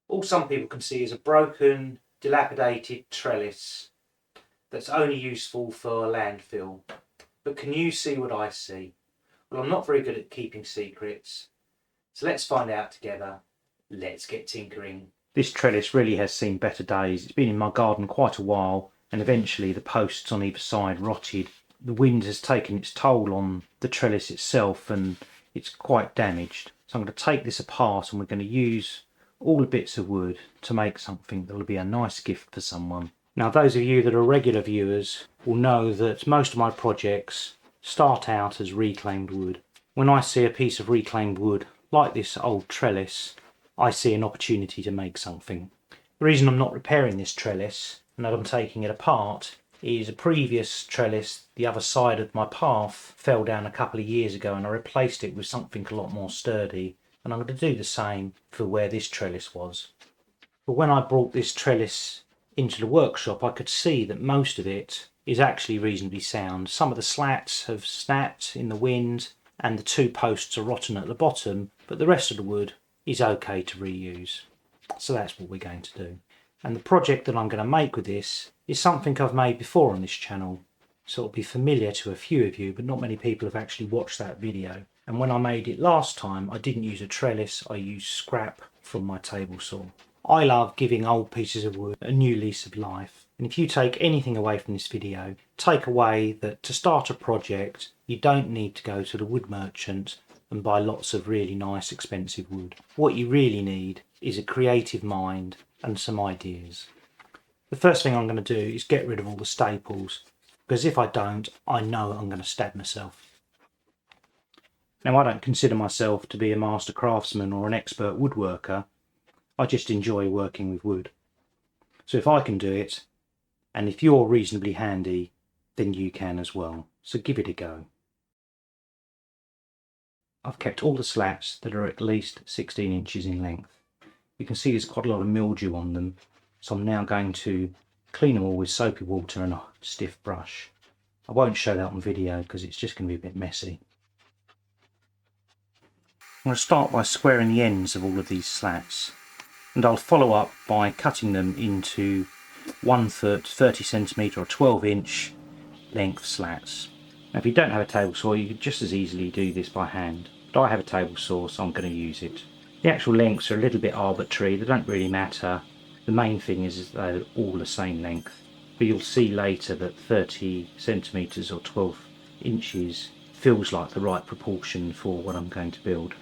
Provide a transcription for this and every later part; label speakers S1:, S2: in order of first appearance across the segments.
S1: All some people can see is a broken, dilapidated trellis that's only useful for landfill. But can you see what I see? Well, I'm not very good at keeping secrets, so let's find out together. Let's get tinkering. This trellis really has seen better days. It's been in my garden quite a while, and eventually the posts on either side rotted. The wind has taken its toll on the trellis itself and it's quite damaged. So I'm going to take this apart and we're going to use all the bits of wood to make something that will be a nice gift for someone. Now, those of you that are regular viewers will know that most of my projects start out as reclaimed wood. When I see a piece of reclaimed wood like this old trellis, I see an opportunity to make something. The reason I'm not repairing this trellis and that I'm taking it apart is a previous trellis, the other side of my path, fell down a couple of years ago and I replaced it with something a lot more sturdy, and I'm going to do the same for where this trellis was. But when I brought this trellis into the workshop, I could see that most of it is actually reasonably sound. Some of the slats have snapped in the wind and the two posts are rotten at the bottom, but the rest of the wood is okay to reuse. So that's what we're going to do. And the project that I'm going to make with this is something I've made before on this channel, so it'll be familiar to a few of you, but not many people have actually watched that video. And when I made it last time, I didn't use a trellis, I used scrap from my table saw. I love giving old pieces of wood a new lease of life. And if you take anything away from this video, take away that to start a project, you don't need to go to the wood merchant and buy lots of really nice expensive wood. What you really need is a creative mind and some ideas. The first thing I'm going to do is get rid of all the staples, because if I don't, I know I'm going to stab myself. Now, I don't consider myself to be a master craftsman or an expert woodworker. I just enjoy working with wood. So if I can do it, and if you're reasonably handy, then you can as well. So give it a go. I've kept all the slats that are at least 16 inches in length. You can see there's quite a lot of mildew on them, so I'm now going to clean them all with soapy water and a stiff brush. I won't show that on video because it's just going to be a bit messy. I'm going to start by squaring the ends of all of these slats, and I'll follow up by cutting them into 1 foot, 30 centimetre or 12 inch length slats. Now, if you don't have a table saw, you could just as easily do this by hand, but I have a table saw, so I'm going to use it. The actual lengths are a little bit arbitrary, they don't really matter. The main thing is they're all the same length, but you'll see later that 30 centimetres or 12 inches feels like the right proportion for what I'm going to build.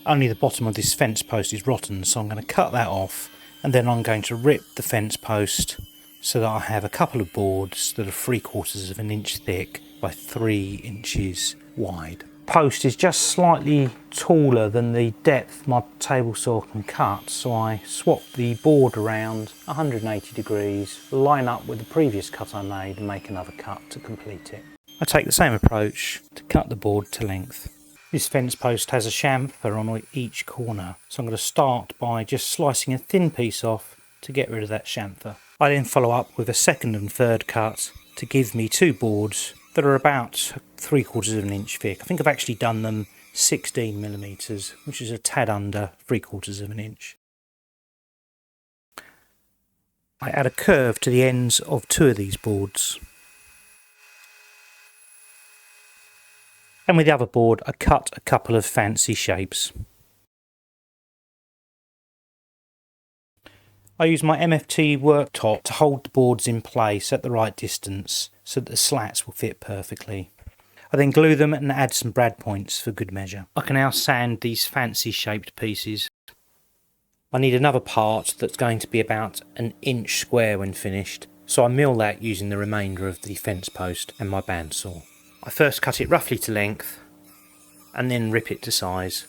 S1: Only the bottom of this fence post is rotten, so I'm going to cut that off, and then I'm going to rip the fence post so that I have a couple of boards that are 3/4 of an inch thick by 3 inches wide. Post is just slightly taller than the depth my table saw can cut, so I swap the board around 180 degrees, line up with the previous cut I made and make another cut to complete it. I take the same approach to cut the board to length. This fence post has a chamfer on each corner, so I'm going to start by just slicing a thin piece off to get rid of that chamfer. I then follow up with a second and third cut to give me two boards that are about 3/4 of an inch thick. I think I've actually done them 16mm, which is a tad under 3/4 of an inch. I add a curve to the ends of two of these boards. And with the other board, I cut a couple of fancy shapes. I use my MFT worktop to hold the boards in place at the right distance so that the slats will fit perfectly. I then glue them and add some brad points for good measure. I can now sand these fancy shaped pieces. I need another part that's going to be about an inch square when finished, so I mill that using the remainder of the fence post and my bandsaw. I first cut it roughly to length and then rip it to size.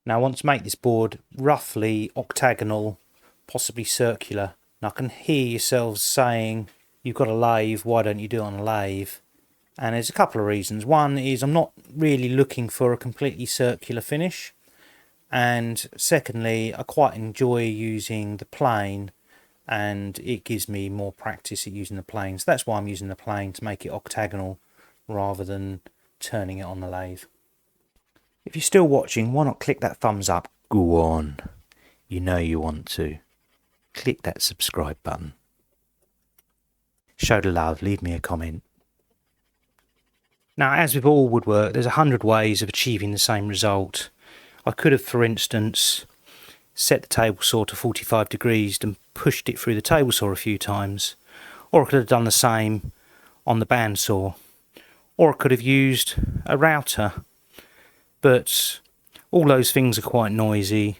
S1: Now I want to make this board roughly octagonal, possibly circular. And I can hear yourselves saying, you've got a lathe, why don't you do it on a lathe? And there's a couple of reasons. One is I'm not really looking for a completely circular finish, and secondly I quite enjoy using the plane and it gives me more practice at using the plane, so that's why I'm using the plane, to make it octagonal rather than turning it on the lathe. If you're still watching, why not click that thumbs up? Go on. you know you want to. Click that subscribe button. Show the love, leave me a comment. Now, as with all woodwork, there's 100 ways of achieving the same result. I could have, for instance, set the table saw to 45 degrees and pushed it through the table saw a few times. Or I could have done the same on the bandsaw. Or I could have used a router. But all those things are quite noisy.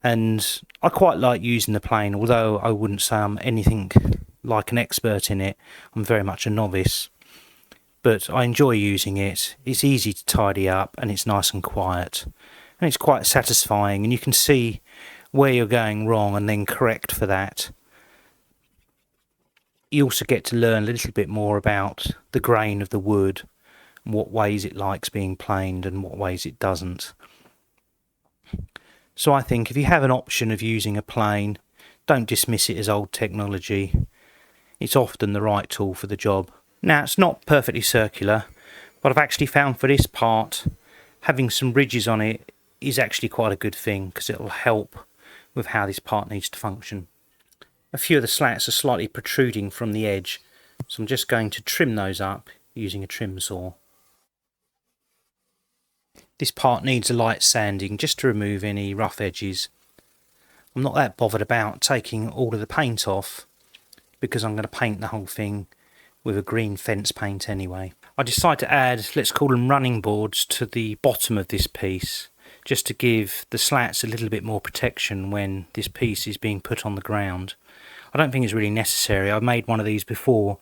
S1: And I quite like using the plane, although I wouldn't say I'm anything like an expert in it. I'm very much a novice. But I enjoy using it. It's easy to tidy up and it's nice and quiet. And it's quite satisfying, and you can see where you're going wrong and then correct for that. You also get to learn a little bit more about the grain of the wood, and what ways it likes being planed and what ways it doesn't. So I think if you have an option of using a plane, don't dismiss it as old technology. It's often the right tool for the job. Now, it's not perfectly circular, but I've actually found for this part, having some ridges on it is actually quite a good thing, because it'll help with how this part needs to function. A few of the slats are slightly protruding from the edge, so I'm just going to trim those up using a trim saw. This part needs a light sanding just to remove any rough edges. I'm not that bothered about taking all of the paint off, because I'm going to paint the whole thing with a green fence paint anyway. I decided to add, let's call them running boards, to the bottom of this piece, just to give the slats a little bit more protection when this piece is being put on the ground. I don't think it's really necessary. I've made one of these before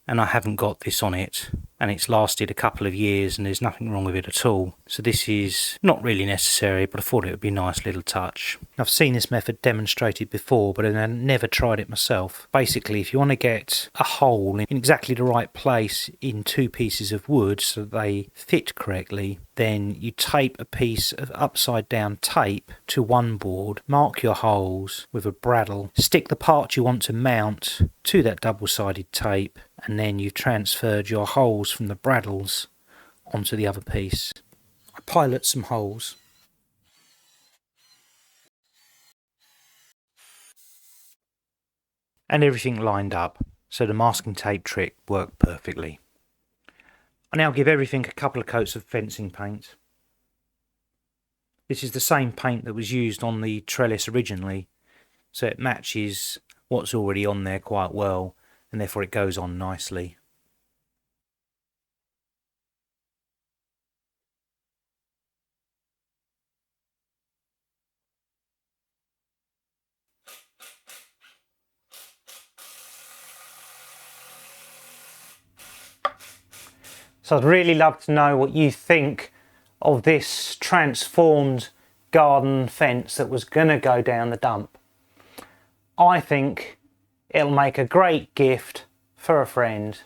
S1: and I haven't got this on it, and it's lasted a couple of years and there's nothing wrong with it at all. So this is not really necessary, but I thought it would be a nice little touch. I've seen this method demonstrated before, but I never tried it myself. Basically, if you want to get a hole in exactly the right place in two pieces of wood so that they fit correctly, then you tape a piece of upside down tape to one board, mark your holes with a bradawl, stick the part you want to mount to that double-sided tape, and then you've transferred your holes from the bradawls onto the other piece. I pilot some holes. And everything lined up, so the masking tape trick worked perfectly. I now give everything a couple of coats of fencing paint. This is the same paint that was used on the trellis originally, so it matches what's already on there quite well, and therefore it goes on nicely. So I'd really love to know what you think of this transformed garden fence that was going to go down the dump. I think it'll make a great gift for a friend.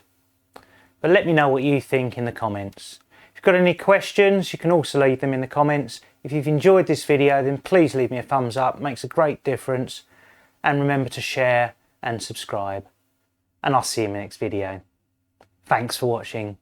S1: But let me know what you think in the comments. If you've got any questions, you can also leave them in the comments. If you've enjoyed this video, then please leave me a thumbs up. It makes a great difference. And remember to share and subscribe. And I'll see you in the next video. Thanks for watching.